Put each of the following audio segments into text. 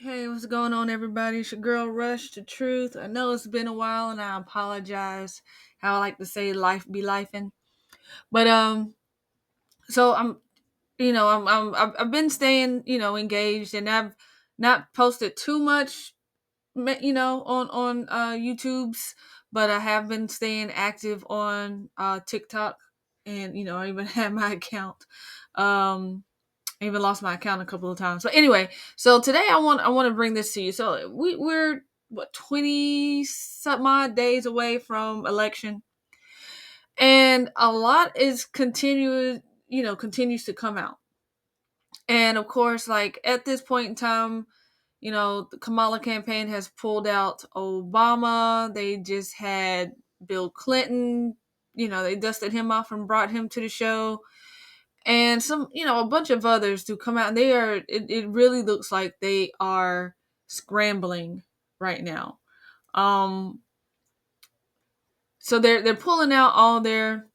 Hey, what's going on, everybody? It's your girl Rush to Truth. I know it's been a while, and I apologize. How I like to say, life be lifing. But so I've been staying, engaged, and I've not posted too much, on YouTube's, but I have been staying active on TikTok, and I even had my account. Um, I even lost my account a couple of times. But anyway, so today I want to bring this to you. So we're what 20 some odd days away from election, and a lot is continues to come out. And of course, like at this point in time, the Kamala campaign has pulled out Obama. They just had Bill Clinton. They dusted him off and brought him to the show, and some a bunch of others to come out, and it really looks like they are scrambling right now. um so they're pulling out all their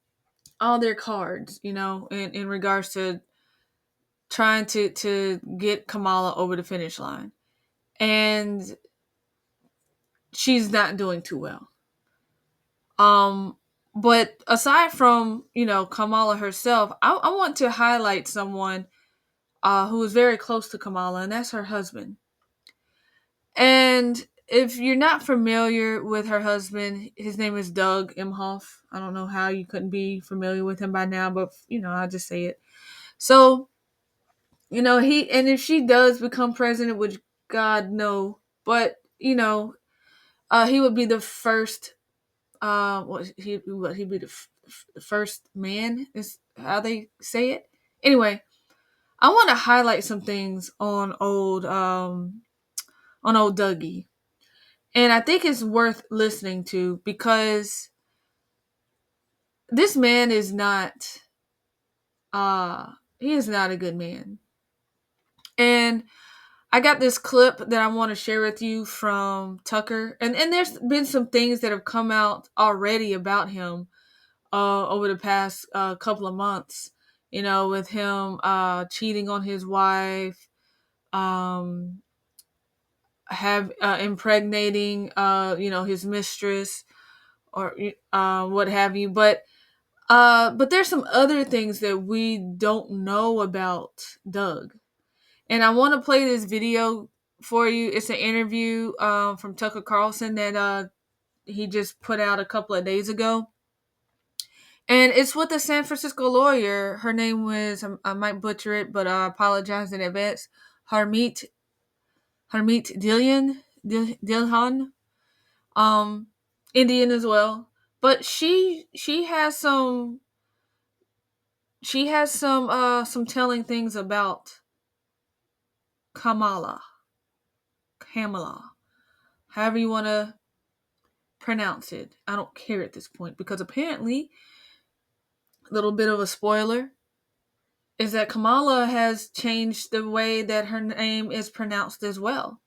cards, in regards to trying to get Kamala over the finish line, and she's not doing too well. But aside from Kamala herself, I want to highlight someone who is very close to Kamala, and that's her husband. And if you're not familiar with her husband, his name is Doug Emhoff. I don't know how you couldn't be familiar with him by now, but I'll just say it. So, and if she does become president, which God no, but he would be the first. He'd be the first man is how they say it. Anyway, I want to highlight some things on old Dougie. And I think it's worth listening to because this man is not he is not a good man. And I got this clip that I want to share with you from Tucker. And there's been some things that have come out already about him over the past couple of months, with him cheating on his wife, um have impregnating his mistress, or what have you. But there's some other things that we don't know about Doug. And I want to play this video for you. It's an interview from Tucker Carlson that he just put out a couple of days ago. And it's with a San Francisco lawyer. Her name was, I might butcher it, but I apologize in advance. Harmeet Dilhan, um, Indian as well. But she has some telling things about Kamala, Kamala, however you want to pronounce it. I don't care at this point because apparently, a little bit of a spoiler is that Kamala has changed the way that her name is pronounced as well.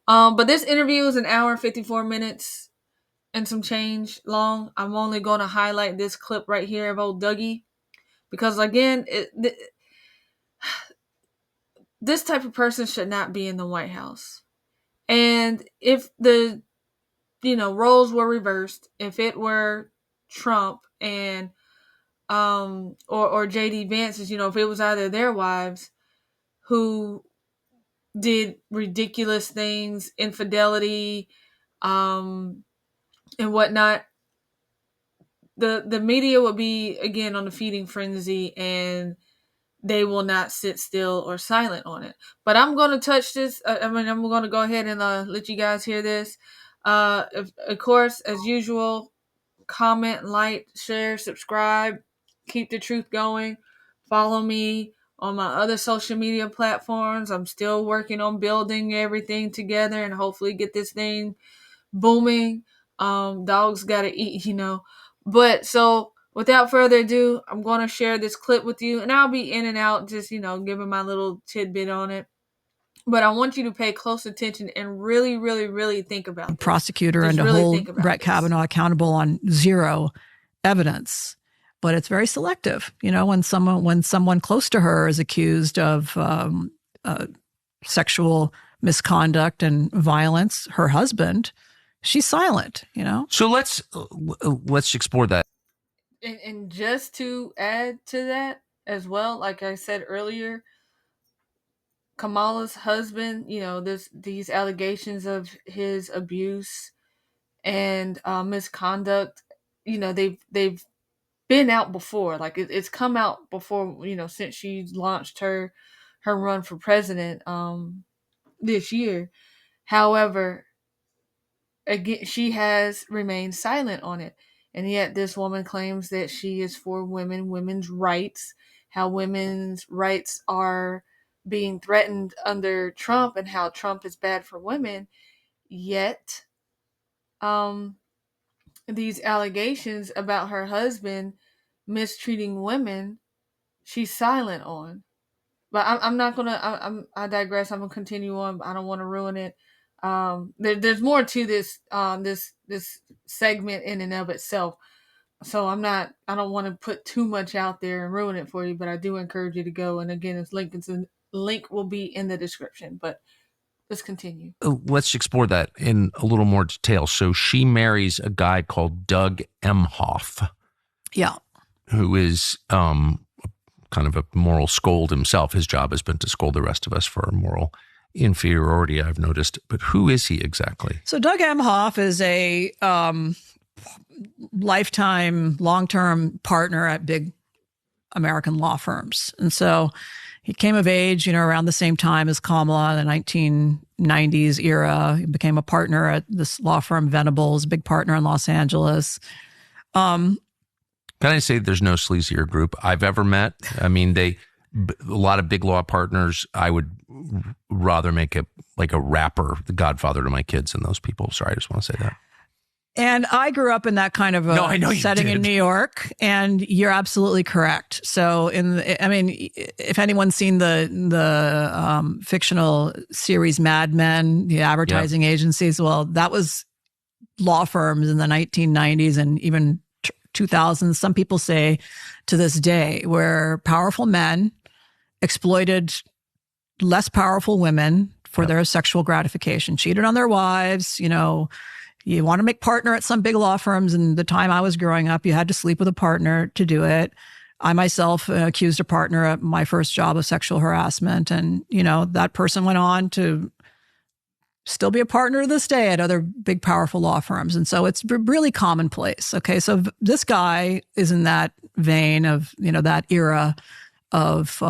But this interview is an hour and 54 minutes and some change long. I'm only going to highlight this clip right here of old Dougie because again, this type of person should not be in the White House. And if the roles were reversed, if it were Trump and or JD Vance's, if it was either their wives who did ridiculous things, infidelity, um and whatnot, the media would be again on a feeding frenzy, and they will not sit still or silent on it. But I'm going to touch this. I'm going to go ahead and let you guys hear this. Of course, as usual, comment, like, share, subscribe, keep the truth going. Follow me on my other social media platforms. I'm still working on building everything together and hopefully get this thing booming. Dogs gotta eat. But so without further ado, I'm gonna share this clip with you, and I'll be in and out, just giving my little tidbit on it. But I want you to pay close attention and really, really, really think about this. Prosecutor Just and to really hold think about Brett this. Kavanaugh accountable on zero evidence. But it's very selective. When someone close to her is accused of sexual misconduct and violence. Her husband, she's silent, you know? So let's explore that. And just to add to that as well, like I said earlier, Kamala's husband, these allegations of his abuse and misconduct, they've been out before. Like it's come out before, since she launched her run for president this year. However, again, she has remained silent on it. And yet this woman claims that she is for women's rights, how women's rights are being threatened under Trump and how Trump is bad for women. Yet, um, these allegations about her husband mistreating women, she's silent on. But I'm not gonna. I digress. I'm gonna continue on. I don't want to ruin it. There's more to this segment in and of itself. So I'm not. I don't want to put too much out there and ruin it for you. But I do encourage you to go. And again, link will be in the description. But let's continue. Let's explore that in a little more detail. So she marries a guy called Doug Emhoff. Yeah. Who is kind of a moral scold himself. His job has been to scold the rest of us for our moral inferiority, I've noticed. But who is he exactly? So Doug Emhoff is a lifetime, long-term partner at big American law firms. And so he came of age, around the same time as Kamala in the 1990s era. He became a partner at this law firm, Venables, big partner in Los Angeles. Can I say there's no sleazier group I've ever met? I mean, a lot of big law partners. I would rather make it like a rapper, the godfather to my kids, than those people. Sorry, I just want to say that. And I grew up in that kind of a setting in New York, and you're absolutely correct. So, if anyone's seen the fictional series Mad Men, the advertising agencies, well, that was law firms in the 1990s and even 2000s. Some people say to this day, where powerful men exploited less powerful women for their sexual gratification, cheated on their wives. You want to make partner at some big law firms. And the time I was growing up, you had to sleep with a partner to do it. I myself accused a partner at my first job of sexual harassment. And, that person went on to still be a partner to this day at other big, powerful law firms. And so it's really commonplace. Okay. So this guy is in that vein of, that era of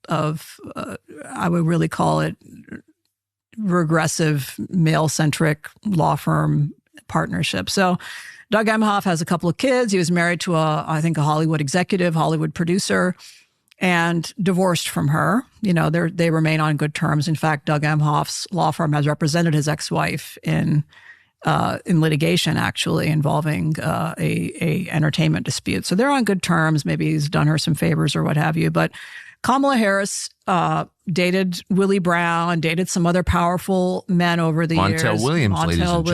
I would really call it regressive, male-centric law firm partnership. So Doug Emhoff has a couple of kids. He was married to I think a Hollywood executive, Hollywood producer, and divorced from her. They remain on good terms. In fact, Doug Emhoff's law firm has represented his ex-wife in litigation, actually, involving a entertainment dispute. So they're on good terms. Maybe he's done her some favors or what have you. But Kamala Harris dated Willie Brown, dated some other powerful men over the years. Montel Williams, ladies and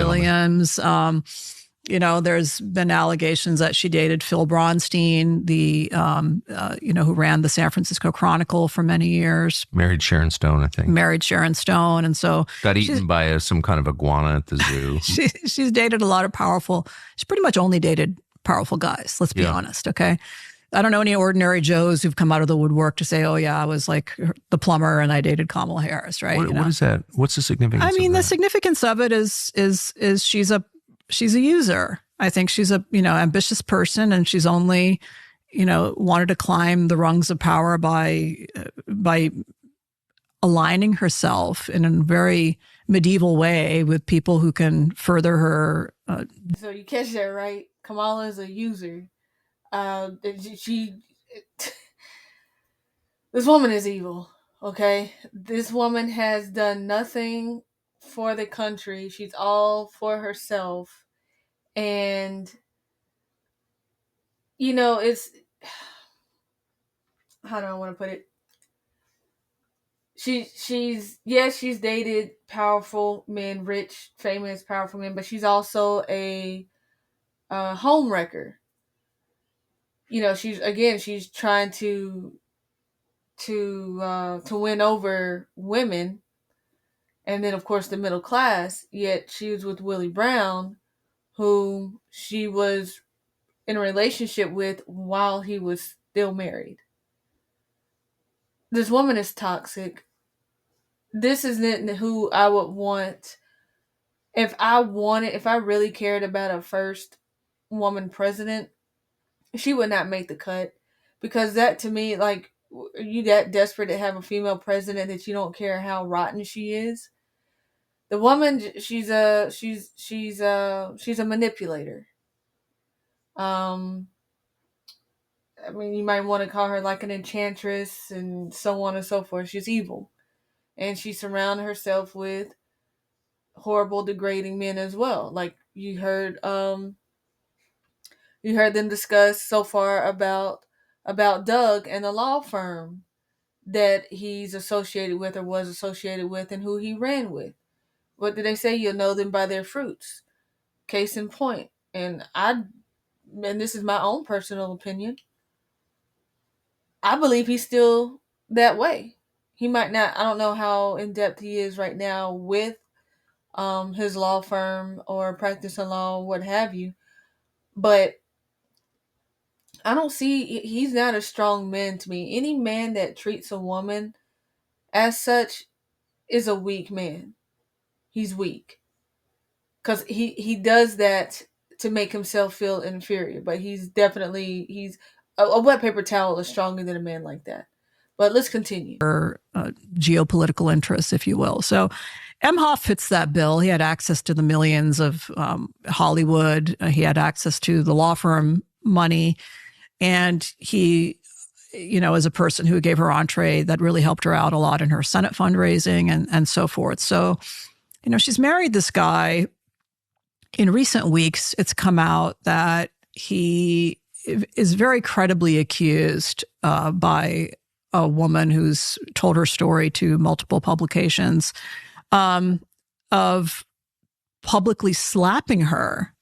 gentlemen. There's been allegations that she dated Phil Bronstein, who ran the San Francisco Chronicle for many years. Married Sharon Stone, I think. And so got eaten by some kind of iguana at the zoo. She's dated a lot of she's pretty much only dated powerful guys. Let's be honest. Okay. I don't know any ordinary Joes who've come out of the woodwork to say, oh yeah, I was like the plumber and I dated Kamala Harris. Right. What is that? What's the significance? I mean, the significance of it is she's a user. I think she's a, ambitious person, and she's only, wanted to climb the rungs of power by aligning herself in a very medieval way with people who can further her. So you catch that right? Kamala is a user. This woman is evil. Okay, this woman has done nothing for the country. She's all for herself. And it's, how do I want to put it? She's dated powerful men, rich, famous, powerful men, but she's also a home wrecker. She's trying to win over women, And then, of course, the middle class, yet she was with Willie Brown, who she was in a relationship with while he was still married. This woman is toxic. This isn't who I would want. If I really cared about a first woman president, she would not make the cut. Because that, to me, like, are you that desperate to have a female president that you don't care how rotten she is? The woman, she's a manipulator. Um, I mean, you might want to call her like an enchantress and so on and so forth. She's evil, and she surrounded herself with horrible, degrading men as well. Like you heard them discuss so far about Doug and the law firm that he's associated with or was associated with, and who he ran with. What did they say? You'll know them by their fruits. Case in point. And this is my own personal opinion, I believe he's still that way. He might not, I don't know how in depth he is right now with his law firm or practicing law, what have you. But I don't see, he's not a strong man to me. Any man that treats a woman as such is a weak man. He's weak. Because he does that to make himself feel inferior. But he's a wet paper towel is stronger than a man like that. But let's continue. Geopolitical interests, if you will. So Emhoff fits that bill. He had access to the millions of Hollywood. He had access to the law firm money. And he, is a person who gave her entree that really helped her out a lot in her Senate fundraising and so forth. So, she's married this guy. In recent weeks, it's come out that he is very credibly accused by a woman who's told her story to multiple publications of publicly slapping her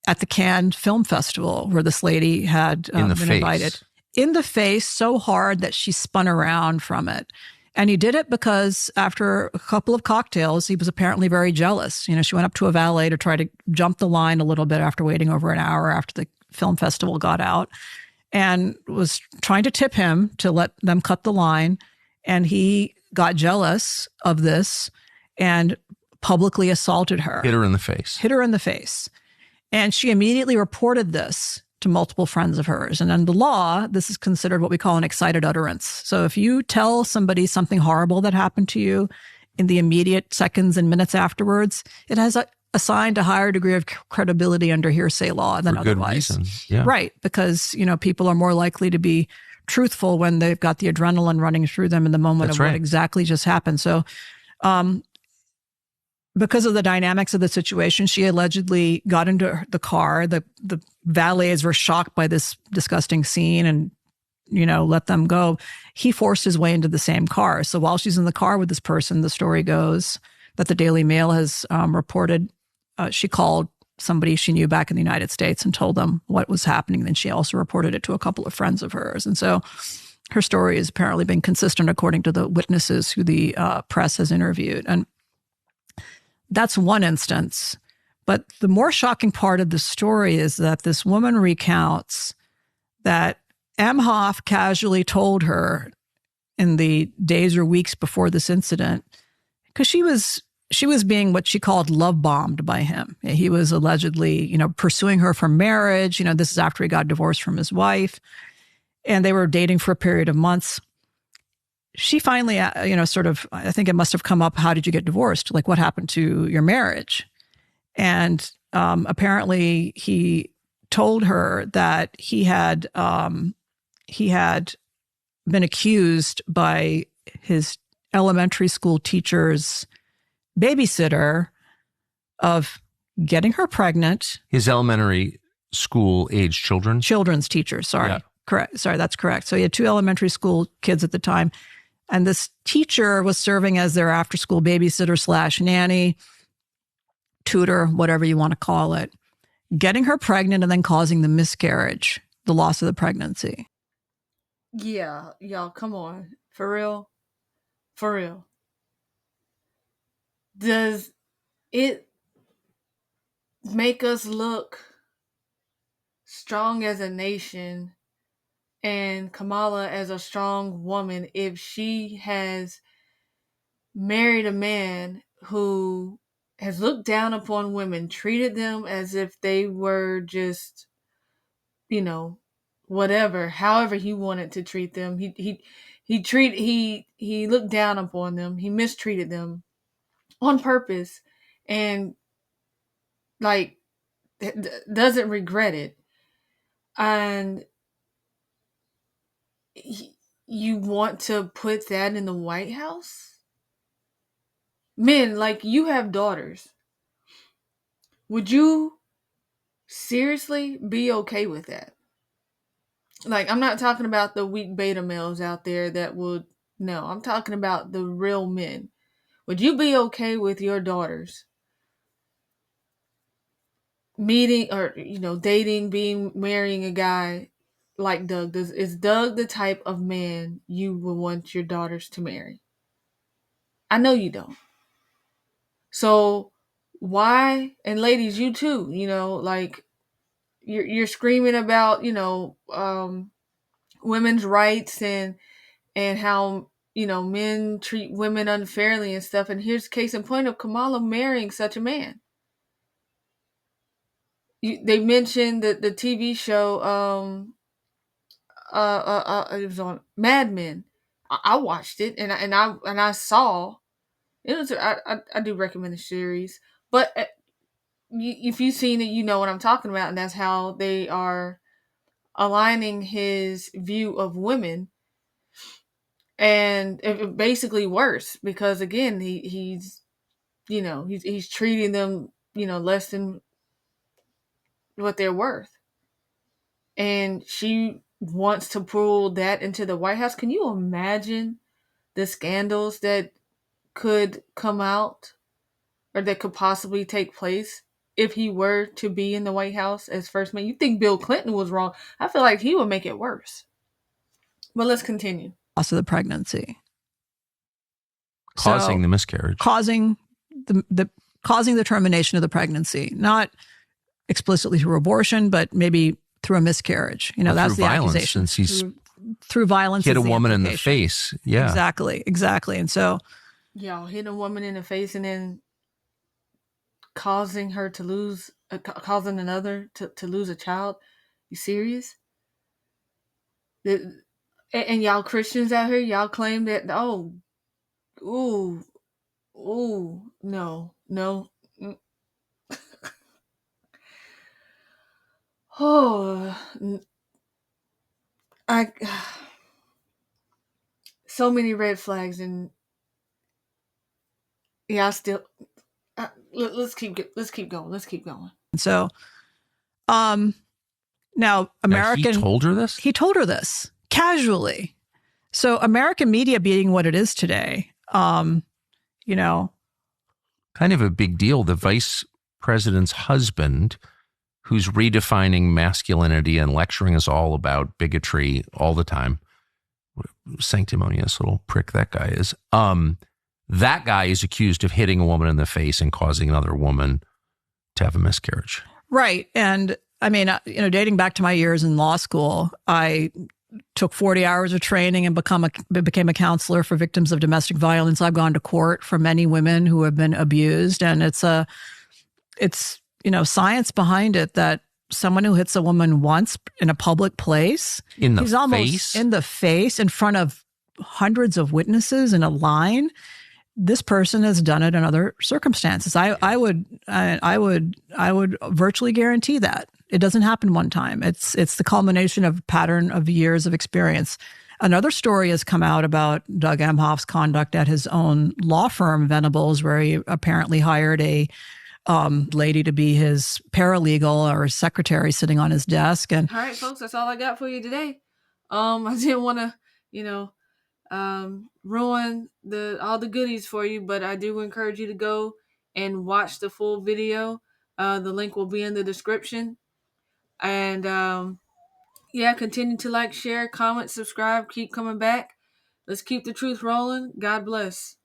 at the Cannes Film Festival, where this lady had been invited. In the face so hard that she spun around from it. And he did it because after a couple of cocktails, he was apparently very jealous. She went up to a valet to try to jump the line a little bit after waiting over an hour after the film festival got out, and was trying to tip him to let them cut the line. And he got jealous of this and publicly assaulted her. Hit her in the face. And she immediately reported this to multiple friends of hers. And under the law, this is considered what we call an excited utterance. So if you tell somebody something horrible that happened to you in the immediate seconds and minutes afterwards, it has assigned a higher degree of credibility under hearsay law than otherwise. For good reason. Yeah. Right. Because, people are more likely to be truthful when they've got the adrenaline running through them in the moment of what exactly just happened. So, because of the dynamics of the situation, she allegedly got into the car. The valets were shocked by this disgusting scene and, let them go. He forced his way into the same car. So while she's in the car with this person, the story goes that the Daily Mail has reported, she called somebody she knew back in the United States and told them what was happening. Then she also reported it to a couple of friends of hers. And so her story has apparently been consistent according to the witnesses who the press has interviewed. And that's one instance. But the more shocking part of the story is that this woman recounts that Emhoff casually told her in the days or weeks before this incident, because she was being what she called love bombed by him. He was allegedly, pursuing her for marriage. This is after he got divorced from his wife, and they were dating for a period of months. She finally, I think it must have come up, how did you get divorced? Like, what happened to your marriage? And apparently he told her that he had been accused by his elementary school teacher's babysitter of getting her pregnant. His elementary school age children? Children's teacher, sorry. Yeah. Correct. Sorry, that's correct. So he had 2 elementary school kids at the time. And this teacher was serving as their after-school babysitter / nanny, tutor, whatever you want to call it, getting her pregnant and then causing the miscarriage, the loss of the pregnancy. Yeah, y'all, come on. For real? For real. does it make us look strong as a nation and Kamala as a strong woman if she has married a man who has looked down upon women, treated them as if they were just, whatever, however he wanted to treat them. He looked down upon them. He mistreated them on purpose, and like doesn't regret it. And you want to put that in the White House? Men, like, you have daughters. Would you seriously be okay with that? Like, I'm not talking about the weak beta males out there that would, no, I'm talking about the real men. Would you be okay with your daughters meeting or, dating, marrying a guy like Doug? Is Doug the type of man you would want your daughters to marry? I know you don't. So why, and ladies, you too, like you're screaming about, women's rights and how, men treat women unfairly and stuff. And here's case in point of Kamala marrying such a man. They mentioned that the TV show, it was on Mad Men. I watched it and I saw it was. I do recommend the series, but if you've seen it, you know what I'm talking about, and that's how they are aligning his view of women, and it basically worse because again, he's he's treating them less than what they're worth, and she wants to pull that into the White House. Can you imagine the scandals that could come out or that could possibly take place if he were to be in the White House as first man? You think Bill Clinton was wrong? I feel like he would make it worse. But let's continue. Loss of the pregnancy. Causing the miscarriage. Causing the termination of the pregnancy. Not explicitly through abortion, but maybe through a miscarriage. That's the violence, accusation. Since he's through violence. Hit a woman in the face. Yeah. Exactly. And so. Yeah, hit a woman in the face and then causing her to lose, causing another to lose a child. You serious? And y'all Christians out here, y'all claim that, no. So many red flags, and yeah, I still, let's keep going. So, now American. He told her this? He told her this casually. So American media being what it is today, kind of a big deal. The vice president's husband, who's redefining masculinity and lecturing us all about bigotry all the time. What a sanctimonious little prick that guy is. That guy is accused of hitting a woman in the face and causing another woman to have a miscarriage. Right. And I mean, dating back to my years in law school, I took 40 hours of training and became a counselor for victims of domestic violence. I've gone to court for many women who have been abused. And it's science behind it that someone who hits a woman once in a public place, he's almost in the face in front of hundreds of witnesses in a line. This person has done it in other circumstances. I would virtually guarantee that it doesn't happen one time. It's the culmination of a pattern of years of experience. Another story has come out about Doug Emhoff's conduct at his own law firm, Venables, where he apparently hired a lady to be his paralegal or his secretary sitting on his desk. And all right, folks, that's all I got for you today. I didn't want to, ruin all the goodies for you, but I do encourage you to go and watch the full video. The link will be in the description. And continue to like, share, comment, subscribe, keep coming back. Let's keep the truth rolling. God bless.